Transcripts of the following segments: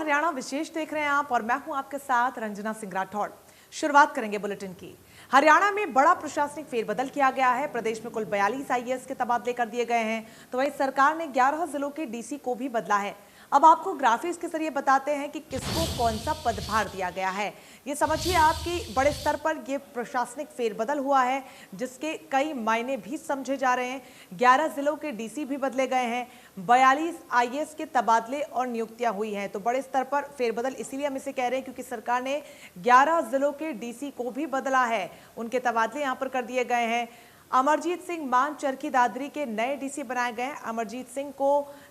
हरियाणा विशेष देख रहे हैं आप और मैं हूं आपके साथ रंजना सिंह राठौड़। शुरुआत करेंगे बुलेटिन की। हरियाणा में बड़ा प्रशासनिक फेरबदल किया गया है। प्रदेश में कुल 42 आईएएस के तबादले कर दिए गए हैं। तो वहीं सरकार ने 11 जिलों के डीसी को भी बदला है। अब आपको ग्राफिक्स के जरिए बताते हैं कि किसको कौन सा पदभार दिया गया है। ये समझिए आपकी बड़े स्तर पर ये प्रशासनिक फेरबदल हुआ है, जिसके कई मायने भी समझे जा रहे हैं। 11 जिलों के डीसी भी बदले गए हैं, 42 आईएएस के तबादले और नियुक्तियां हुई हैं। तो बड़े स्तर पर फेरबदल इसीलिए हम इसे कह रहे हैं क्योंकि सरकार ने 11 जिलों के डीसी को भी बदला है, उनके तबादले यहां पर कर दिए गए हैं। अमरजीत सिंह मान चरखी दादरी के नए डीसी बनाए गए हैं। अमरजीत सिंह को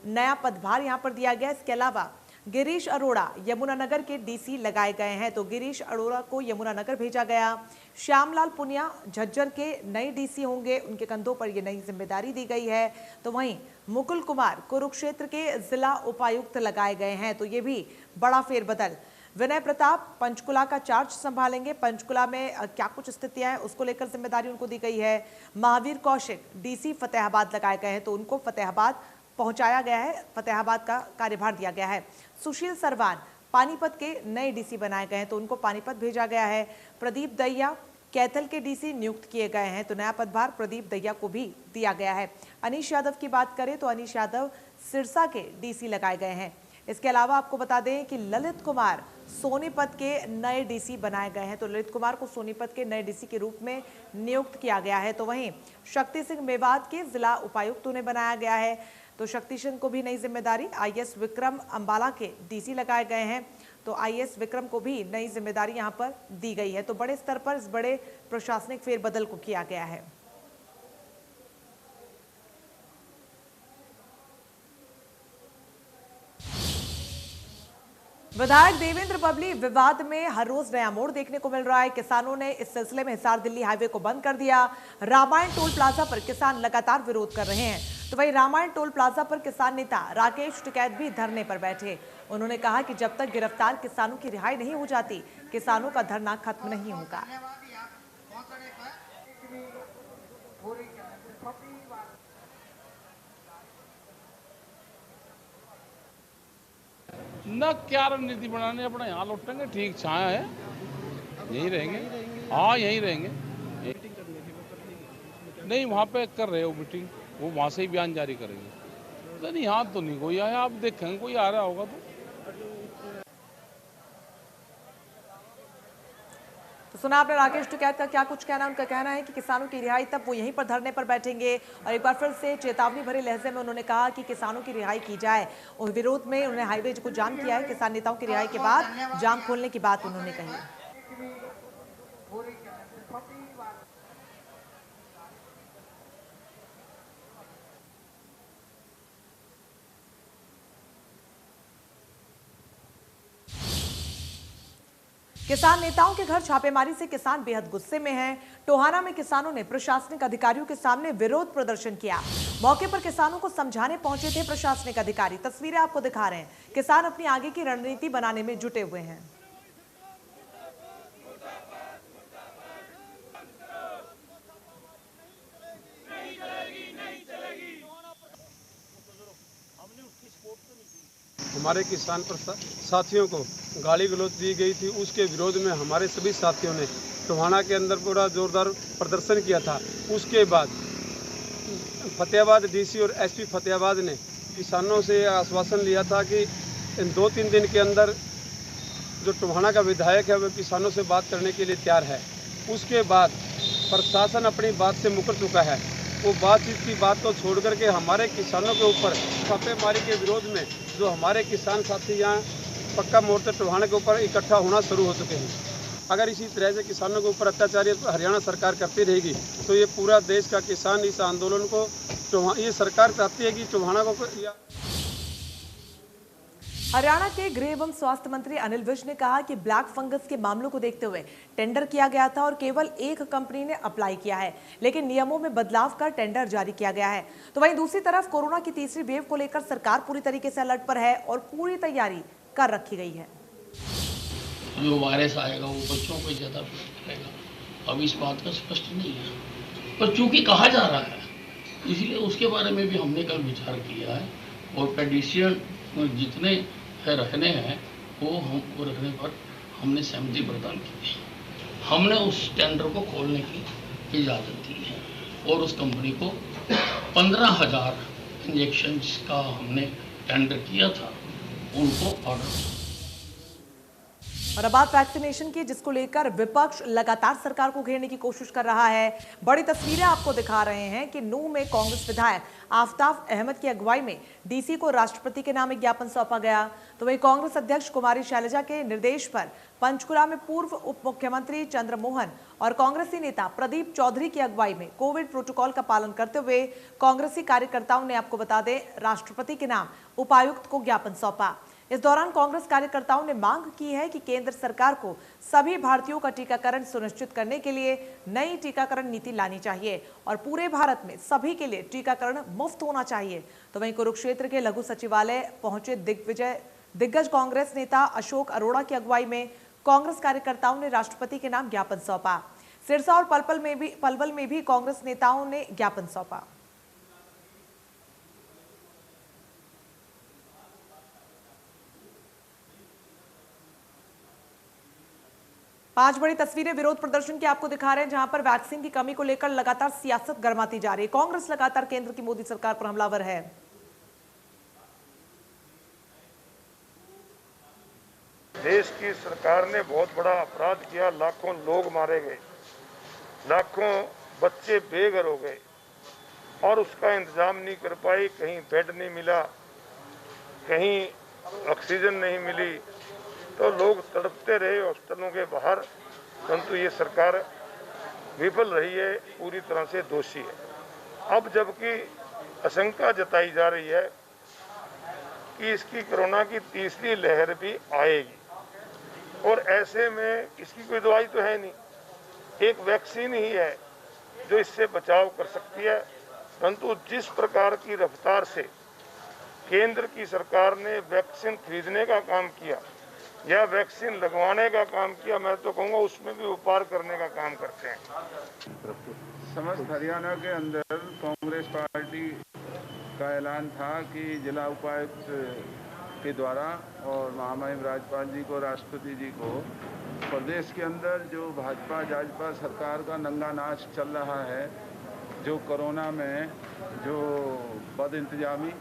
नया पदभार यहां पर दिया गया। इसके अलावा गिरीश अरोड़ा यमुनानगर के डीसी लगाए गए हैं, तो गिरीश अरोड़ा को यमुनानगर भेजा गया। श्यामलाल पुनिया झज्जर के नए डीसी होंगे, उनके कंधों पर यह नई जिम्मेदारी दी गई है। तो वहीं मुकुल कुमार कुरुक्षेत्र के जिला उपायुक्त लगाए गए हैं, तो ये भी बड़ा फेरबदल। विनय प्रताप पंचकुला का चार्ज संभालेंगे। पंचकुला में क्या कुछ स्थितियां हैं उसको लेकर जिम्मेदारी उनको दी गई है। महावीर कौशिक डीसी फतेहाबाद लगाए गए हैं, तो उनको फतेहाबाद पहुंचाया गया है, फतेहाबाद का कार्यभार दिया गया है। सुशील सरवान पानीपत के नए डीसी बनाए गए हैं, तो उनको पानीपत भेजा गया है। प्रदीप दहिया कैथल के डीसी नियुक्त किए गए हैं, तो नया पदभार प्रदीप दहिया को भी दिया गया है। अनीश यादव की बात करें तो अनीश यादव सिरसा के डीसी लगाए गए हैं। इसके अलावा आपको बता दें कि ललित कुमार सोनीपत के नए डीसी बनाए गए हैं, तो ललित कुमार को सोनीपत के नए डीसी के रूप में नियुक्त किया गया है। तो वहीं शक्ति सिंह मेवात के जिला उपायुक्त उन्हें बनाया गया है, तो शक्ति सिंह को भी नई जिम्मेदारी। आईएएस विक्रम अंबाला के डीसी लगाए गए हैं, तो आईएएस विक्रम को भी नई जिम्मेदारी यहां पर दी गई है। तो बड़े स्तर पर इस बड़े प्रशासनिक फेरबदल को किया गया है। विधायक देवेंद्र बबली विवाद में हर रोज नया मोड़ देखने को मिल रहा है। किसानों ने इस सिलसिले में हिसार दिल्ली हाईवे को बंद कर दिया। रामायण टोल प्लाजा पर किसान लगातार विरोध कर रहे हैं, तो वहीं रामायण टोल प्लाजा पर किसान नेता राकेश टिकैत भी धरने पर बैठे। उन्होंने कहा कि जब तक गिरफ्तार किसानों की रिहाई नहीं हो जाती, किसानों का धरना खत्म नहीं होगा। न क्या रणनीति बनाने, अपना यहाँ लौटेंगे, ठीक छाया है, यहीं रहेंगे। हाँ यहीं रहेंगे। नहीं वहाँ पे कर रहे हो मीटिंग, वो वहाँ से ही बयान जारी करेंगे। नहीं यहाँ तो नहीं कोई आया, आप देखेंगे कोई आ रहा होगा तो सुना आपने राकेश टिकैत का क्या कुछ कहना। उनका कहना है कि किसानों की रिहाई तक वो यहीं पर धरने पर बैठेंगे, और एक बार फिर से चेतावनी भरे लहजे में उन्होंने कहा कि किसानों की रिहाई की जाए। और विरोध में उन्होंने हाईवे को जाम किया है। किसान नेताओं की रिहाई के बाद जाम खोलने की बात उन्होंने कही। किसान नेताओं के घर छापेमारी से किसान बेहद गुस्से में हैं। टोहाना में किसानों ने प्रशासनिक अधिकारियों के सामने विरोध प्रदर्शन किया। मौके पर किसानों को समझाने पहुंचे थे प्रशासनिक अधिकारी। तस्वीरें आपको दिखा रहे हैं। किसान अपनी आगे की रणनीति बनाने में जुटे हुए हैं। हमारे किसान साथियों को गाली गलौज दी गई थी, उसके विरोध में हमारे सभी साथियों ने टोहाना के अंदर पूरा जोरदार प्रदर्शन किया था। उसके बाद फतेहाबाद डीसी और एसपी फतेहाबाद ने किसानों से आश्वासन लिया था कि इन 2-3 दिन के अंदर जो टोहाना का विधायक है वह किसानों से बात करने के लिए तैयार है। उसके बाद प्रशासन अपनी बात से मुकर चुका है। वो बातचीत की बात को छोड़ करके हमारे किसानों के ऊपर छापेमारी के विरोध में जो हमारे किसान साथी यहाँ पक्का मोर्चा टोहाना के ऊपर इकट्ठा होना शुरू हो चुके हैं। अगर इसी तरह से किसानों के ऊपर अत्याचार हरियाणा सरकार करती रहेगी तो ये पूरा देश का किसान इस आंदोलन को, ये सरकार चाहती है कि टोहाना को हरियाणा के गृह एवं स्वास्थ्य मंत्री अनिल विज ने कहा कि ब्लैक फंगस के मामलों को देखते हुए टेंडर किया गया था और केवल एक कंपनी ने अप्लाई किया है, लेकिन नियमों में बदलाव कर टेंडर जारी किया गया है। तो वहीं दूसरी तरफ कोरोना की तीसरी वेव को लेकर सरकार पूरी तरीके से अलर्ट पर है और पूरी तैयारी कर रखी गई है। जो वायरस आएगा वो बच्चों को ज्यादा करेगा, अब इस बात का स्पष्ट नहीं है, पर चूंकि कहा जा रहा है इसलिए उसके बारे में भी हमने कल विचार किया है और पेडिशियन जितने रखने हैं वो हमको रखने पर हमने सहमति प्रदान की है। हमने उस टेंडर को खोलने की इजाज़त दी है और उस कंपनी को 15,000 इंजेक्शन का हमने टेंडर किया था, उनको ऑर्डर। और अब बात वैक्सीनेशन की, जिसको लेकर विपक्ष लगातार सरकार को घेरने की कोशिश कर रहा है। बड़ी तस्वीरें आपको दिखा रहे हैं कि नूंह में कांग्रेस विधायक आफ्ताब अहमद की अगुवाई में डीसी को राष्ट्रपति के नाम एक ज्ञापन सौंपा गया। तो वहीं कांग्रेस अध्यक्ष कुमारी शैलजा के निर्देश पर पंचकुला में पूर्व उप मुख्यमंत्री चंद्रमोहन और कांग्रेसी नेता प्रदीप चौधरी की अगुवाई में कोविड प्रोटोकॉल का पालन करते हुए कांग्रेसी कार्यकर्ताओं ने, आपको बता दें, राष्ट्रपति के नाम उपायुक्त को ज्ञापन सौंपा। इस दौरान कांग्रेस कार्यकर्ताओं ने मांग की है कि केंद्र सरकार को सभी भारतीयों का टीकाकरण सुनिश्चित करने के लिए नई टीकाकरण नीति लानी चाहिए और पूरे भारत में सभी के लिए टीकाकरण मुफ्त होना चाहिए। तो वहीं कुरुक्षेत्र के लघु सचिवालय पहुंचे दिग्गज कांग्रेस नेता अशोक अरोड़ा की अगुवाई में कांग्रेस कार्यकर्ताओं ने राष्ट्रपति के नाम ज्ञापन सौंपा। सिरसा और पलवल में भी कांग्रेस नेताओं ने ज्ञापन सौंपा। 5 बड़ी तस्वीरें विरोध प्रदर्शन की आपको दिखा रहे हैं, जहां पर वैक्सीन की कमी को लेकर लगातार सियासत गरमाती जा रही है। कांग्रेस लगातार केंद्र की मोदी सरकार पर हमलावर है। देश की सरकार ने बहुत बड़ा अपराध किया, लाखों लोग मारे गए, लाखों बच्चे बेघर हो गए और उसका इंतजाम नहीं कर पाई। कहीं बेड नहीं मिला, कहीं ऑक्सीजन नहीं मिली, तो लोग तड़पते रहे हॉस्पिटलों के बाहर। परंतु ये सरकार विफल रही है, पूरी तरह से दोषी है। अब जबकि आशंका जताई जा रही है कि इसकी कोरोना की तीसरी लहर भी आएगी और ऐसे में इसकी कोई दवाई तो है नहीं, एक वैक्सीन ही है जो इससे बचाव कर सकती है। परंतु जिस प्रकार की रफ्तार से केंद्र की सरकार ने वैक्सीन खरीदने का काम किया या वैक्सीन लगवाने का काम किया, मैं तो कहूँगा उसमें भी उपहार करने का काम करते हैं। समस्त हरियाणा के अंदर कांग्रेस पार्टी का ऐलान था कि जिला उपायुक्त के द्वारा और महामहिम राज्यपाल जी को, राष्ट्रपति जी को, प्रदेश के अंदर जो भाजपा जाजपा सरकार का नंगा नाच चल रहा है, जो कोरोना में जो बद इंतजामी,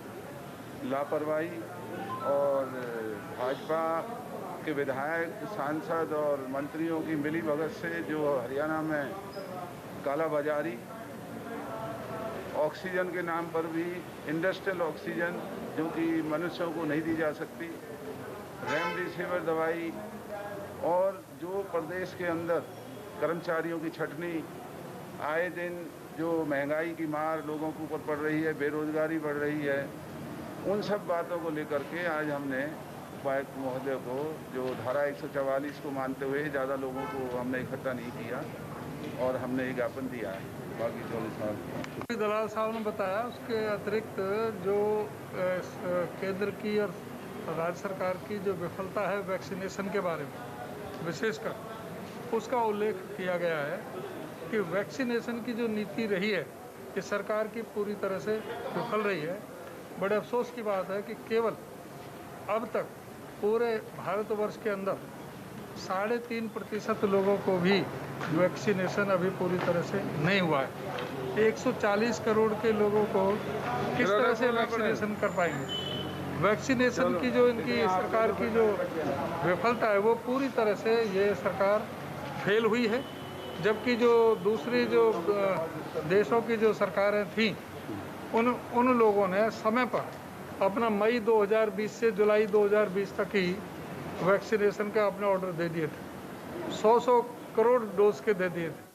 लापरवाही और भाजपा के विधायक, सांसद और मंत्रियों की मिलीभगत से जो हरियाणा में कालाबाजारी, ऑक्सीजन के नाम पर भी इंडस्ट्रियल ऑक्सीजन जो कि मनुष्यों को नहीं दी जा सकती, रेमडेसिविर दवाई और जो प्रदेश के अंदर कर्मचारियों की छटनी, आए दिन जो महंगाई की मार लोगों के ऊपर पड़ रही है, बेरोजगारी बढ़ रही है, उन सब बातों को लेकर के आज हमने उपायुक्त महोदय को, जो धारा 144 को मानते हुए ज़्यादा लोगों को हमने इकट्ठा नहीं किया और हमने ये ज्ञापन दिया है। बाकी 40 साल दलाल साहब ने बताया, उसके अतिरिक्त जो केंद्र की और राज्य सरकार की जो विफलता है वैक्सीनेशन के बारे में विशेषकर, उसका उल्लेख किया गया है कि वैक्सीनेशन की जो नीति रही है इस सरकार की पूरी तरह से विफल रही है। बड़े अफसोस की बात है कि केवल अब तक पूरे भारतवर्ष के अंदर 3.5% लोगों को भी वैक्सीनेशन अभी पूरी तरह से नहीं हुआ है। 140 करोड़ के लोगों को किस तरह से वैक्सीनेशन कर पाएंगे? वैक्सीनेशन की जो इनकी सरकार की जो विफलता है वो पूरी तरह से ये सरकार फेल हुई है। जबकि जो दूसरी जो देशों की जो सरकारें थीं उन लोगों ने समय पर अपना मई 2020 से जुलाई 2020 तक ही वैक्सीनेशन का अपने ऑर्डर दे दिए थे, 100 करोड़ डोज के दे दिए थे।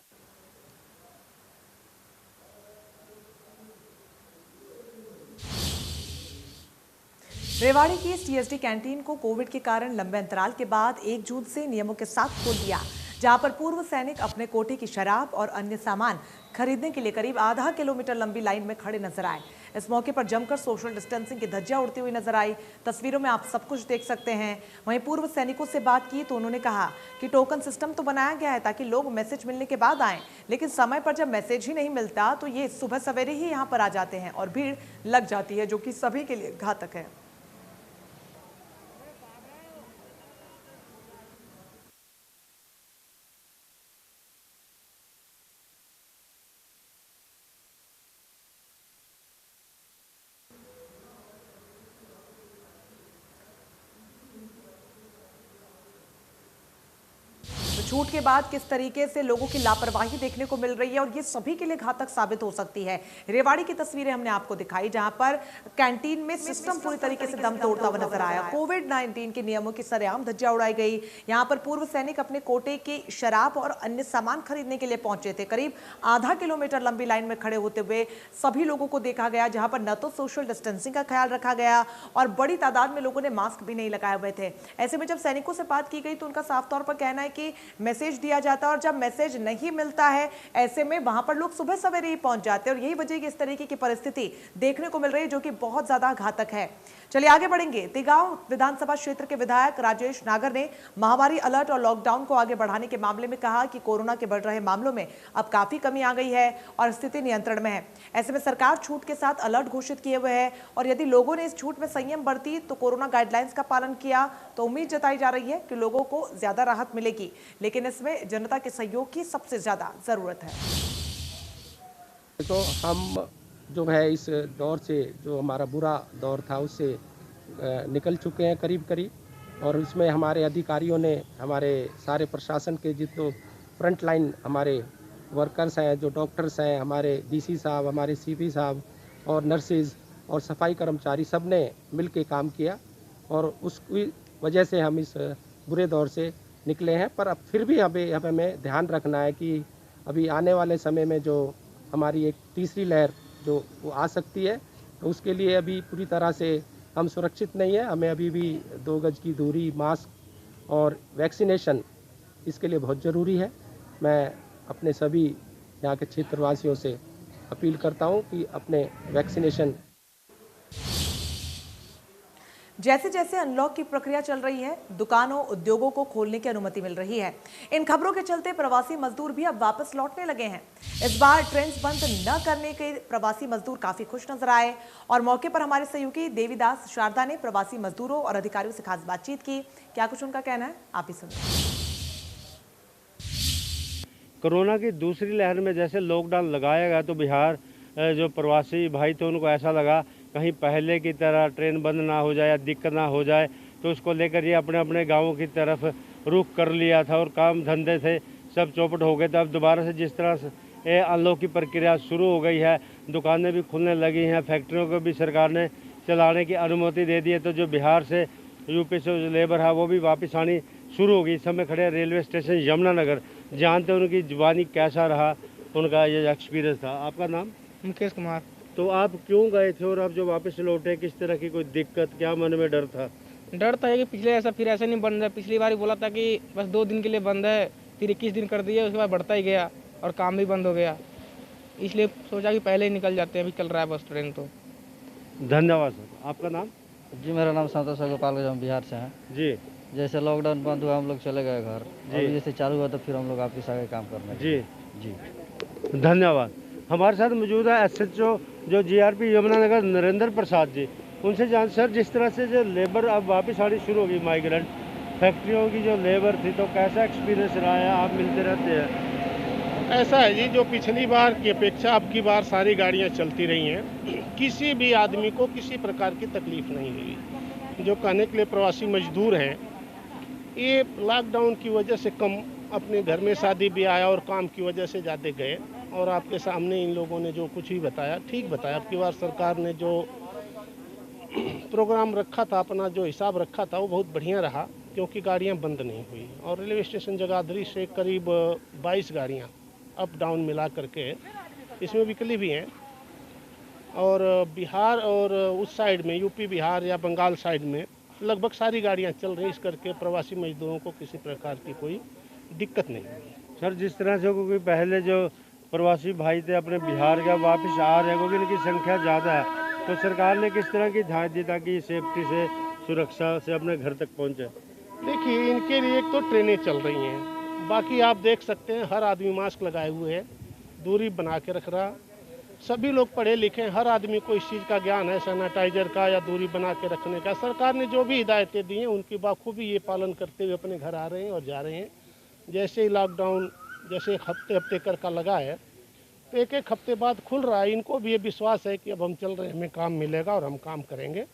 रेवाड़ी की टीएसडी कैंटीन को कोविड के कारण लंबे अंतराल के बाद 1 जून से नियमों के साथ खोल दिया, जहां पर पूर्व सैनिक अपने कोटे की शराब और अन्य सामान खरीदने के लिए करीब आधा किलोमीटर लंबी लाइन में खड़े नजर आए। इस मौके पर जमकर सोशल डिस्टेंसिंग की धज्जियां उड़ती हुई नजर आई। तस्वीरों में आप सब कुछ देख सकते हैं। वहीं पूर्व सैनिकों से बात की तो उन्होंने कहा कि टोकन सिस्टम तो बनाया गया है ताकि लोग मैसेज मिलने के बाद आएं, लेकिन समय पर जब मैसेज ही नहीं मिलता तो ये सुबह सवेरे ही यहाँ पर आ जाते हैं और भीड़ लग जाती है, जो कि सभी के लिए घातक है। छूट के बाद किस तरीके से लोगों की लापरवाही देखने को मिल रही है और ये सभी के लिए घातक साबित हो सकती है। रेवाड़ी की तस्वीरें हमने आपको दिखाई, जहां पर कैंटीन में सिस्टम पूरी तरीके से दम तोड़ता हुआ नजर आया। कोविड-19 के नियमों की सरेआम धज्जियां उड़ाई गई। यहां पर पूर्व सैनिक अपने कोटे की शराब और अन्य सामान खरीदने के लिए पहुंचे थे। करीब आधा किलोमीटर लंबी लाइन में खड़े होते हुए सभी लोगों को देखा गया, जहां पर न तो सोशल डिस्टेंसिंग का ख्याल रखा गया और बड़ी तादाद में लोगों ने मास्क भी नहीं लगाए हुए थे। ऐसे में जब सैनिकों से बात की गई तो उनका साफ तौर पर कहना है कि मैसेज दिया जाता है और जब मैसेज नहीं मिलता है ऐसे में वहां पर लोग सुबह सवेरे ही पहुंच जाते हैं और यही वजह है कि इस तरीके की परिस्थिति देखने को मिल रही है, जो कि बहुत ज्यादा घातक है। चलिए आगे बढ़ेंगे। तिगांव विधानसभा क्षेत्र के विधायक राजेश नागर ने महामारी अलर्ट और लॉकडाउन को आगे बढ़ाने के मामले में कहा कि कोरोना के बढ़ रहे मामलों में अब काफी कमी आ गई है और स्थिति नियंत्रण में है। ऐसे में सरकार छूट के साथ अलर्ट घोषित किए हुए है और यदि लोगों ने इस छूट में संयम बरती तो कोरोना गाइडलाइंस का पालन किया तो उम्मीद जताई जा रही है कि लोगों को ज्यादा राहत मिलेगी, लेकिन इसमें जनता के सहयोग की सबसे ज्यादा जरूरत है। तो हम जो है इस दौर से, जो हमारा बुरा दौर था, उससे निकल चुके हैं करीब करीब, और इसमें हमारे अधिकारियों ने, हमारे सारे प्रशासन के जितने फ्रंट लाइन हमारे वर्कर्स हैं, जो डॉक्टर्स हैं, हमारे डीसी साहब, हमारे सीपी साहब और नर्सेज और सफाई कर्मचारी, सब ने मिल के काम किया और उसकी वजह से हम इस बुरे दौर से निकले हैं। पर अब फिर भी हमें ध्यान रखना है कि अभी आने वाले समय में जो हमारी एक तीसरी लहर जो वो आ सकती है, तो उसके लिए अभी पूरी तरह से हम सुरक्षित नहीं है। हमें अभी भी 2 गज की दूरी, मास्क और वैक्सीनेशन इसके लिए बहुत ज़रूरी है। मैं अपने सभी यहाँ के क्षेत्रवासियों से अपील करता हूँ कि अपने वैक्सीनेशन। जैसे जैसे अनलॉक की प्रक्रिया चल रही है, दुकानों, उद्योगों को खोलने की अनुमति मिल रही है। इन खबरों के चलते प्रवासी मजदूर भी अब वापस लौटने लगे हैं। इस बार ट्रेन्स बंद न करने के प्रवासी मजदूर काफी खुश नजर आए और मौके पर हमारे सहयोगी देवीदास शारदा ने प्रवासी मजदूरों और अधिकारियों से खास बातचीत की। क्या कुछ उनका कहना है, आप ही सुनिए। कोरोना की दूसरी लहर में जैसे लॉकडाउन लगाया गया तो बिहार जो प्रवासी भाई थे उनको ऐसा लगा कहीं पहले की तरह ट्रेन बंद ना हो जाए या दिक्कत ना हो जाए, तो उसको लेकर ये अपने अपने गाँवों की तरफ रुख कर लिया था और काम धंधे थे सब चौपट हो गए थे। अब दोबारा से जिस तरह से अनलॉक की प्रक्रिया शुरू हो गई है, दुकानें भी खुलने लगी हैं, फैक्ट्रियों को भी सरकार ने चलाने की अनुमति दे दी है, तो जो बिहार से यूपी से जो लेबर है वो भी वापस आनी शुरू हो गई। इस समय खड़े रेलवे स्टेशन यमुनानगर, जानते उनकी जुबानी कैसा रहा, उनका ये एक्सपीरियंस था। आपका नाम? मुकेश कुमार। तो आप क्यों गए थे और आप जो वापस लौटे किस तरह की कोई दिक्कत, क्या मन में डर था? डर था कि पिछले ऐसा फिर ऐसे नहीं बंद है। पिछली बार बोला था कि बस 2 दिन के लिए बंद है, फिर 21 दिन कर दिए, उसके बाद बढ़ता ही गया और काम भी बंद हो गया, इसलिए सोचा कि पहले ही निकल जाते हैं, अभी चल रहा है बस ट्रेन। तो धन्यवाद सर। आपका नाम? जी मेरा नाम संतोष गोपाल, हम बिहार से हैं जी। जैसे लॉकडाउन बंद हुआ हम लोग चले गए घर, अभी जैसे चालू हुआ तो फिर हम लोग वापस आ गए काम करने। जी जी धन्यवाद। हमारे साथ मौजूद है SHO जो GRP यमुनानगर नरेंद्र प्रसाद जी। उनसे जान सर, जिस तरह से जो लेबर अब वापस आनी शुरू होगी, माइग्रेंट फैक्ट्रियों की जो लेबर थी, तो कैसा एक्सपीरियंस रहा है? आप मिलते रहते हैं? ऐसा है जी, जो पिछली बार की अपेक्षा अब की बार सारी गाड़ियां चलती रही हैं, किसी भी आदमी को किसी प्रकार की तकलीफ नहीं हुई। जो कहने के लिए प्रवासी मजदूर हैं, ये लॉकडाउन की वजह से कम अपने घर में शादी ब्याह और काम की वजह से ज़्यादा गए, और आपके सामने इन लोगों ने जो कुछ भी बताया ठीक बताया। अब की बार सरकार ने जो प्रोग्राम रखा था, अपना जो हिसाब रखा था, वो बहुत बढ़िया रहा, क्योंकि गाड़ियां बंद नहीं हुई और रेलवे स्टेशन जगाधरी से करीब 22 गाड़ियां अप डाउन मिला करके, इसमें वीकली भी हैं, और बिहार और उस साइड में यूपी बिहार या बंगाल साइड में लगभग सारी गाड़ियां चल रही, इस करके प्रवासी मजदूरों को किसी प्रकार की कोई दिक्कत नहीं हुई। सर, जिस तरह से क्योंकि पहले जो प्रवासी भाई थे अपने बिहार का वापस आ रहे हैं, क्योंकि इनकी संख्या ज़्यादा है, तो सरकार ने किस तरह की ध्यान दी ताकि सेफ्टी से, सुरक्षा से अपने घर तक पहुंचे? देखिए, इनके लिए एक तो ट्रेनें चल रही हैं, बाकी आप देख सकते हैं हर आदमी मास्क लगाए हुए है, दूरी बना के रख रहा, सभी लोग पढ़े लिखे हैं, हर आदमी को इस चीज़ का ज्ञान है, सैनिटाइजर का या दूरी बना के रखने का। सरकार ने जो भी हिदायतें दी हैं उनकी बाखूबी ये पालन करते हुए अपने घर आ रहे हैं और जा रहे हैं। जैसे ही लॉकडाउन जैसे हफ्ते कर का लगा है, तो एक हफ्ते बाद खुल रहा है। इनको भी ये विश्वास है कि अब हम चल रहे हैं, हमें काम मिलेगा और हम काम करेंगे,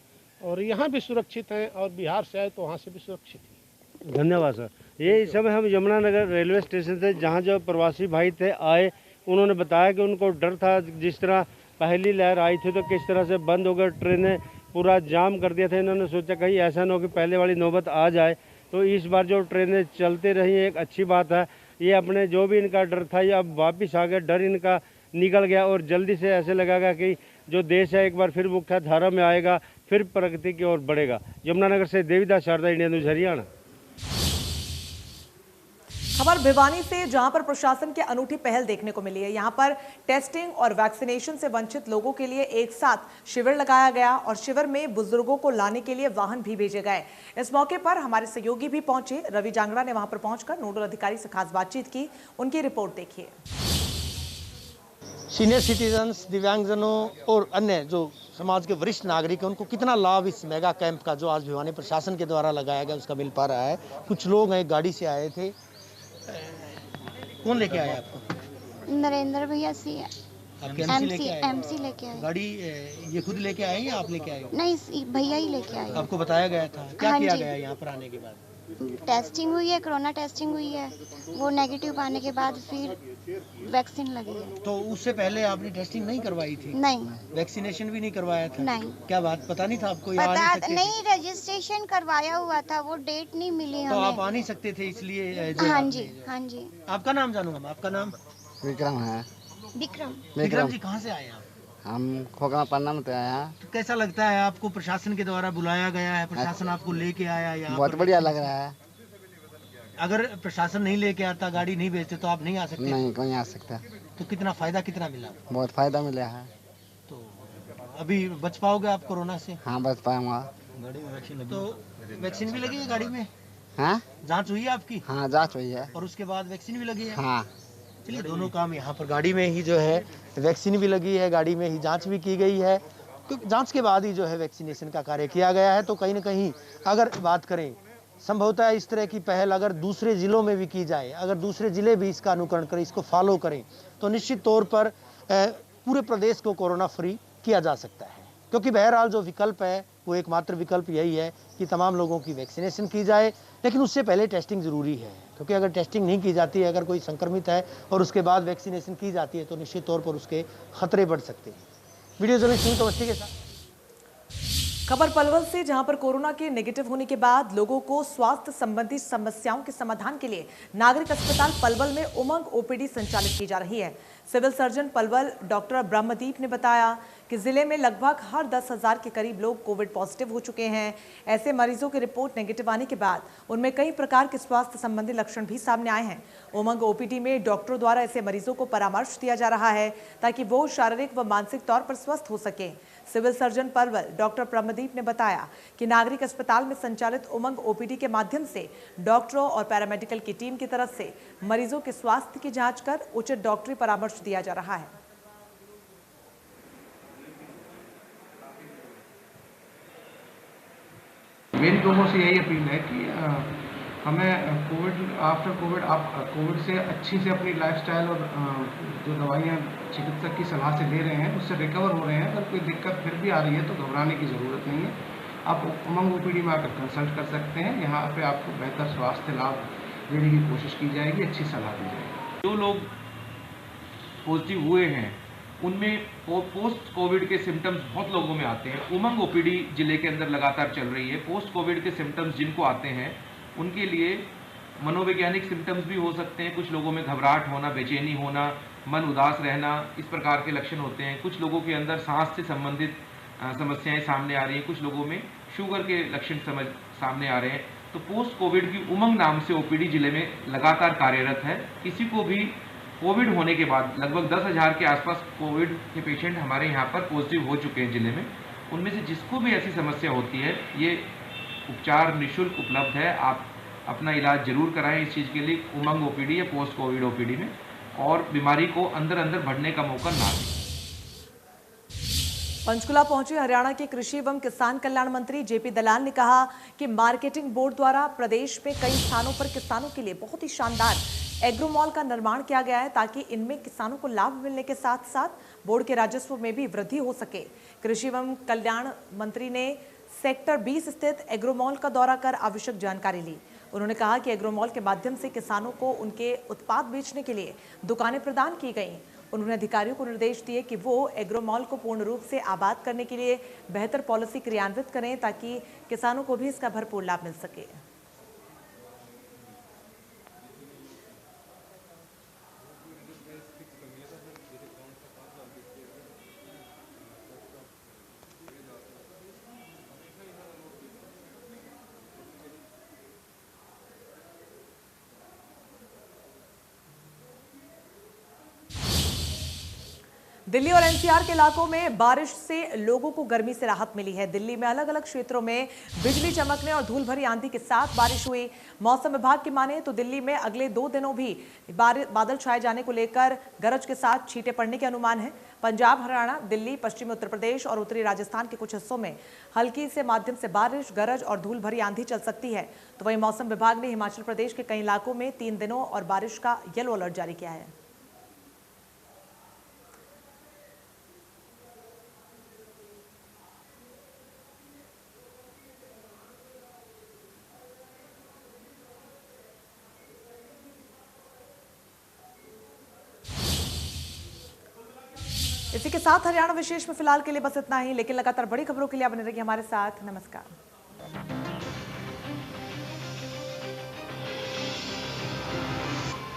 और यहाँ भी सुरक्षित हैं, और बिहार से आए तो वहाँ से भी सुरक्षित हैं। धन्यवाद सर। ये इस समय हम यमुनानगर रेलवे स्टेशन से जहाँ जो प्रवासी भाई थे आए, उन्होंने बताया कि उनको डर था, जिस तरह पहली लहर आई थी तो किस तरह से बंद हो गए, ट्रेनें पूरा जाम कर दिया था। इन्होंने सोचा कहीं ऐसा ना हो कि पहले वाली नौबत आ जाए, तो इस बार जो ट्रेनें चलते रही एक अच्छी बात है। ये अपने जो भी इनका डर था ये अब वापस आ गया, डर इनका निकल गया और जल्दी से ऐसे लगेगा कि जो देश है एक बार फिर मुख्य धारा में आएगा, फिर प्रगति की ओर बढ़ेगा। यमुनानगर से देवीदास शारदा, इंडिया न्यूज, हरियाणा। खबर भिवानी से, जहां पर प्रशासन की अनूठी पहल देखने को मिली है। यहां पर टेस्टिंग और वैक्सीनेशन से वंचित लोगों के लिए एक साथ शिविर लगाया गया और शिविर में बुजुर्गों को लाने के लिए वाहन भी भेजे गए। इस मौके पर हमारे सहयोगी भी पहुंचे। रवि जांगड़ा ने वहां पर पहुंचकर नोडल अधिकारी से खास बातचीत की। उनकी रिपोर्ट देखिए। सीनियर सिटीजन्स, दिव्यांगजनों और अन्य जो समाज के वरिष्ठ नागरिक हैं, उनको कितना लाभ इस मेगा कैंप का जो आज भिवानी प्रशासन के द्वारा लगाया गया उसका मिल पा रहा है। कुछ लोग हैं गाड़ी से आए थे। कौन लेके आया आपको? नरेंद्र भैया से। आपके एमसी लेके आए? गाड़ी ये खुद लेके आए या आप लेके आए? नहीं, भैया ही लेके आए। आपको बताया गया था? क्या किया गया यहाँ पर आने के बाद? टेस्टिंग हुई है, कोरोना टेस्टिंग हुई है, वो नेगेटिव आने के बाद फिर वैक्सीन लगी है। तो उससे पहले आपने टेस्टिंग नहीं करवाई थी? नहीं। वैक्सीनेशन भी नहीं करवाया था? नहीं। क्या बात, पता नहीं था आपको? नहीं, रजिस्ट्रेशन करवाया हुआ था, वो डेट नहीं मिली हमें। तो आप आ नहीं सकते थे इसलिए? हाँ जी, हाँ जी। आपका नाम जानूंगा मैं? आपका नाम? विक्रम है। विक्रम जी, कहाँ से आए आप? हम खोखला पन्ना में आए हैं। तो कैसा लगता है आपको? प्रशासन के द्वारा बुलाया गया है, प्रशासन आपको लेके आया यहाँ? बहुत बढ़िया लग रहा है। अगर प्रशासन नहीं लेके आता, गाड़ी नहीं भेजते तो आप नहीं आ सकते? नहीं, कोई आ सकता। तो कितना फायदा कितना मिला? बहुत फायदा मिला है। तो अभी बच पाओगे आप कोरोना से? हाँ, बच पाऊंगा। तो वैक्सीन भी लगी है गाड़ी में? हाँ, जाँच हुई है आपकी? हाँ, जाँच हुई है। और उसके बाद वैक्सीन भी लगी है? हाँ। चलिए, दोनों काम यहाँ पर गाड़ी में ही जो है वैक्सीन भी लगी है, गाड़ी में ही जांच भी की गई है। तो जांच के बाद ही जो है वैक्सीनेशन का कार्य किया गया है। तो कहीं ना कहीं अगर बात करें, संभवतः इस तरह की पहल अगर दूसरे जिलों में भी की जाए, अगर दूसरे जिले भी इसका अनुकरण करें, इसको फॉलो करें, तो निश्चित तौर पर पूरे प्रदेश को कोरोना फ्री किया जा सकता है। क्योंकि बहरहाल जो विकल्प है वो एकमात्र विकल्प यही है कि तमाम लोगों की वैक्सीनेशन की जाए, लेकिन उससे पहले टेस्टिंग ज़रूरी है। क्योंकि अगर टेस्टिंग नहीं की जाती है, अगर कोई संक्रमित है और उसके बाद वैक्सीनेशन की जाती है, तो निश्चित तौर पर उसके खतरे बढ़ सकते हैं। वीडियो जर्नलिस्ट अवस्थी के साथ खबर पलवल से, जहां पर कोरोना के नेगेटिव होने के बाद लोगों को स्वास्थ्य संबंधी समस्याओं के समाधान के लिए नागरिक अस्पताल पलवल में उमंग ओपीडी संचालित की जा रही है। Civil surgeon Palwal doctor Brahmdeep ने बताया कि जिले में लगभग हर 10,000 के करीब लोग कोविड पॉजिटिव हो चुके हैं। ऐसे मरीजों की रिपोर्ट नेगेटिव आने के बाद उनमें कई प्रकार के स्वास्थ्य संबंधी लक्षण भी सामने आए हैं। उमंग ओपीडी में डॉक्टरों द्वारा ऐसे मरीजों को परामर्श दिया जा रहा है ताकि वो शारीरिक व मानसिक तौर पर स्वस्थ हो सके। Civil surgeon Palwal doctor Brahmdeep ने बताया कि नागरिक अस्पताल में संचालित उमंग ओपीडी के माध्यम से डॉक्टरों और पैरामेडिकल की टीम की तरफ से मरीजों के स्वास्थ्य की जांच कर उचित डॉक्टरी परामर्श दिया जा रहा है। मेरी लोगों से यही अपील है कि हमें आफ्टर कोविड आप कोविड से अच्छी से अपनी लाइफस्टाइल और जो दवाइयाँ चिकित्सक की सलाह से ले रहे हैं उससे रिकवर हो रहे हैं। अगर कोई दिक्कत फिर भी आ रही है तो घबराने की ज़रूरत नहीं है। आप उमंग ओपीडी में आकर कंसल्ट कर सकते हैं। यहाँ पे आपको बेहतर स्वास्थ्य लाभ देने की कोशिश की जाएगी, अच्छी सलाह दी जाएगी। जो लोग पॉजिटिव हुए हैं उनमें पोस्ट कोविड के सिम्टम्स बहुत लोगों में आते हैं। उमंग ओपीडी जिले के अंदर लगातार चल रही है। पोस्ट कोविड के सिम्टम्स जिनको आते हैं उनके लिए मनोवैज्ञानिक सिम्टम्स भी हो सकते हैं। कुछ लोगों में घबराहट होना, बेचैनी होना, मन उदास रहना, इस प्रकार के लक्षण होते हैं। कुछ लोगों के अंदर सांस से संबंधित समस्याएं सामने आ रही हैं। कुछ लोगों में शुगर के लक्षण सामने आ रहे हैं। तो पोस्ट कोविड की उमंग नाम से ओपीडी जिले में लगातार कार्यरत है। किसी को भी कोविड होने के बाद लगभग 10,000 के आसपास कोविड के पेशेंट हमारे यहाँ पर पॉजिटिव हो चुके हैं जिले में। उनमें से जिसको भी ऐसी समस्या होती है ये उपचार निःशुल्क उपलब्ध है। आप अपना इलाज जरूर कराएं इस चीज़ के लिए उमंग ओपीडी या पोस्ट कोविड ओपीडी में, और बीमारी को अंदर अंदर बढ़ने का मौका ना दें। पंचकुला पहुंचे हरियाणा के कृषि एवं किसान कल्याण मंत्री जेपी दलाल ने कहा कि मार्केटिंग बोर्ड द्वारा प्रदेश में कई स्थानों पर किसानों के लिए बहुत ही शानदार एग्रो मॉल का निर्माण किया गया है ताकि इनमें किसानों को लाभ मिलने के साथ साथ बोर्ड के राजस्व में भी वृद्धि हो सके। कृषि एवं कल्याण मंत्री ने सेक्टर 20 स्थित एग्रो मॉल का दौरा कर आवश्यक जानकारी ली। उन्होंने कहा कि एग्रोमॉल के माध्यम से किसानों को उनके उत्पाद बेचने के लिए दुकानें प्रदान की गईं। उन्होंने अधिकारियों को निर्देश दिए कि वो एग्रोमॉल को पूर्ण रूप से आबाद करने के लिए बेहतर पॉलिसी क्रियान्वित करें ताकि किसानों को भी इसका भरपूर लाभ मिल सके। दिल्ली और एनसीआर के इलाकों में बारिश से लोगों को गर्मी से राहत मिली है। दिल्ली में अलग अलग क्षेत्रों में बिजली चमकने और धूल भरी आंधी के साथ बारिश हुई। मौसम विभाग की माने तो दिल्ली में अगले 2 दिनों भी बादल छाए जाने को लेकर गरज के साथ छींटे पड़ने के अनुमान है। पंजाब, हरियाणा, दिल्ली, पश्चिमी उत्तर प्रदेश और उत्तरी राजस्थान के कुछ हिस्सों में हल्की से माध्यम से बारिश, गरज और धूल भरी आंधी चल सकती है। तो वहीं मौसम विभाग ने हिमाचल प्रदेश के कई इलाकों में 3 दिनों और बारिश का येलो अलर्ट जारी किया है। इसी के साथ हरियाणा विशेष में फिलहाल के लिए बस इतना ही, लेकिन लगातार बड़ी खबरों के लिए बने रहिए हमारे साथ। नमस्कार।